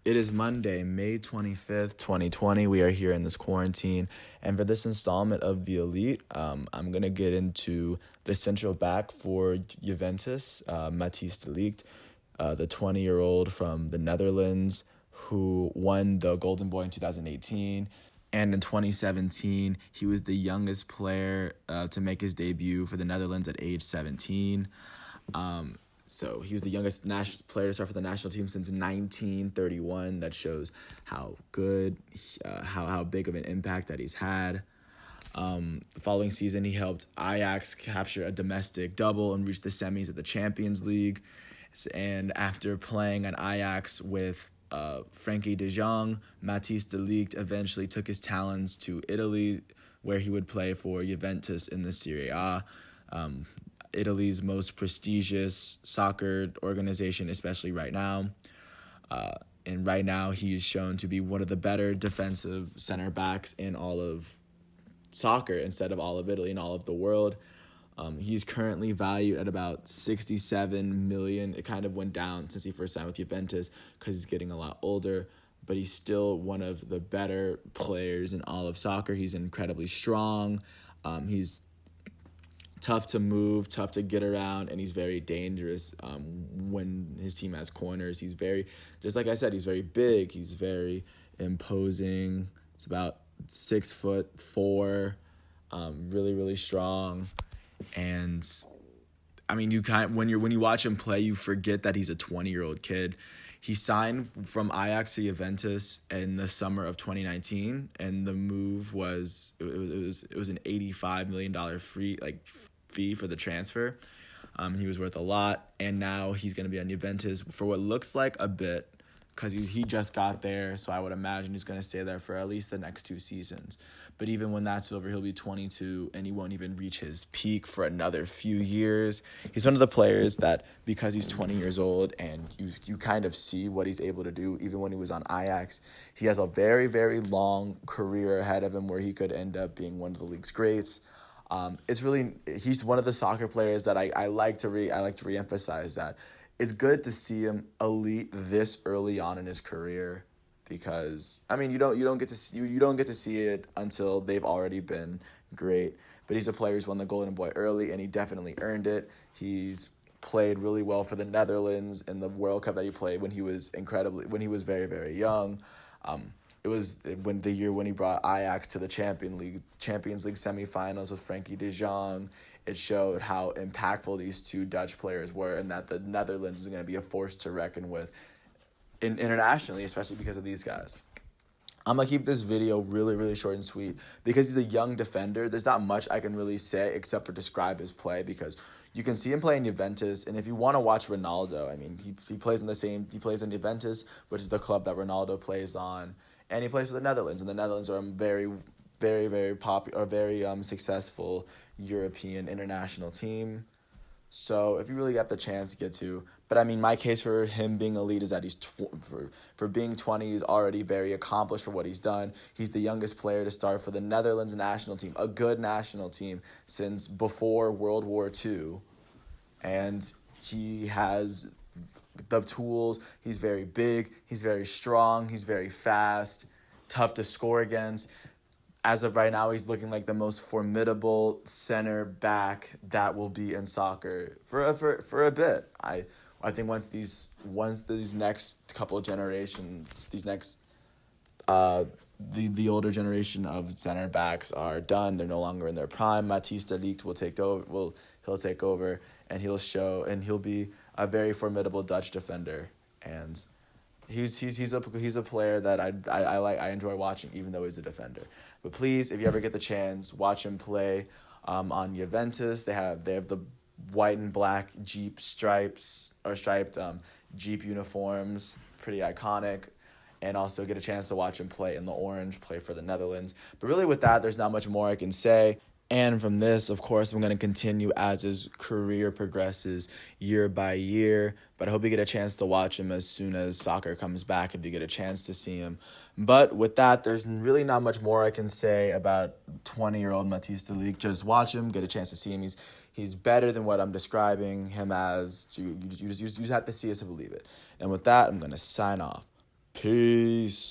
It is Monday, May 25th, 2020. We are here in this quarantine. And for this installment of The Elite, I'm going to get into the central back for Juventus, Matthijs Ligt, the 20-year-old from the Netherlands who won the Golden Boy in 2018. And in 2017, he was the youngest player to make his debut for the Netherlands at age 17. So he was the youngest player to start for the national team since 1931. That shows how good, how big of an impact that he's had. The following season, he helped Ajax capture a domestic double and reach the semis of the Champions League. And after playing at Ajax with Frankie de Jong, Matthijs de Ligt eventually took his talents to Italy, where he would play for Juventus in the Serie A. Italy's most prestigious soccer organization, especially right now. And right now, he's shown to be one of the better defensive center backs in all of soccer instead of all of Italy and all of the world. He's currently valued at about 67 million. It kind of went down since he first signed with Juventus because he's getting a lot older, but he's still one of the better players in all of soccer. He's incredibly strong. He's tough to move, tough to get around, and he's very dangerous when his team has corners. He's very, just like I said, he's very big. He's very imposing. It's about 6'4", really, really strong. And I mean, when you watch him play, you forget that he's a 20-year-old kid. He signed from Ajax to Juventus in the summer of 2019, and the move was it was an $85 million fee for the transfer. He was worth a lot, and now he's going to be on Juventus for what looks like a bit, because he just got there, so I would imagine he's going to stay there for at least the next 2 seasons. But even when that's over, he'll be 22, and he won't even reach his peak for another few years. He's one of the players that, because he's 20 years old, and you kind of see what he's able to do, even when he was on Ajax, he has a very, very long career ahead of him where he could end up being one of the league's greats. He's one of the soccer players that I like to reemphasize that it's good to see him elite this early on in his career, because I mean you don't get to see it until they've already been great. But he's a player who's won the Golden Boy early, and he definitely earned it. He's played really well for the Netherlands in the World Cup that he played when he was very, very young. It was the year when he brought Ajax to the Champions League semifinals with Frankie de Jong. It showed how impactful these two Dutch players were, and that the Netherlands is going to be a force to reckon with internationally, especially because of these guys. I'm going to keep this video really, really short and sweet because he's a young defender. There's not much I can really say except for describe his play, because you can see him play in Juventus, and if you want to watch Ronaldo, I mean, he plays in Juventus, which is the club that Ronaldo plays on, and he plays for the Netherlands, and the Netherlands are a very, very, very popular, very successful European international team. So if you really got the chance to get to, but I mean, my case for him being elite is that he's for being 20, he's already very accomplished for what he's done. He's the youngest player to start for the Netherlands national team, a good national team since before World War II, and he has the tools. He's very big, he's very strong, he's very fast, tough to score against. As of right now, he's looking like the most formidable center back that will be in soccer for a bit. I think once these next couple of generations, the older generation of center backs are done. They're no longer in their prime. Matthijs de Ligt he'll take over, and he'll be a very formidable Dutch defender. And he's a player that I enjoy watching, even though he's a defender. But please, if you ever get the chance, watch him play on Juventus. They have the white and black striped Jeep uniforms, pretty iconic. And also get a chance to watch him play in the orange, play for the Netherlands. But really with that, there's not much more I can say. And from this, of course, I'm going to continue as his career progresses year by year. But I hope you get a chance to watch him as soon as soccer comes back, if you get a chance to see him. But with that, there's really not much more I can say about 20-year-old Matthijs de Ligt. Just watch him, get a chance to see him. He's better than what I'm describing him as. You just have to see it to believe it. And with that, I'm going to sign off. Peace.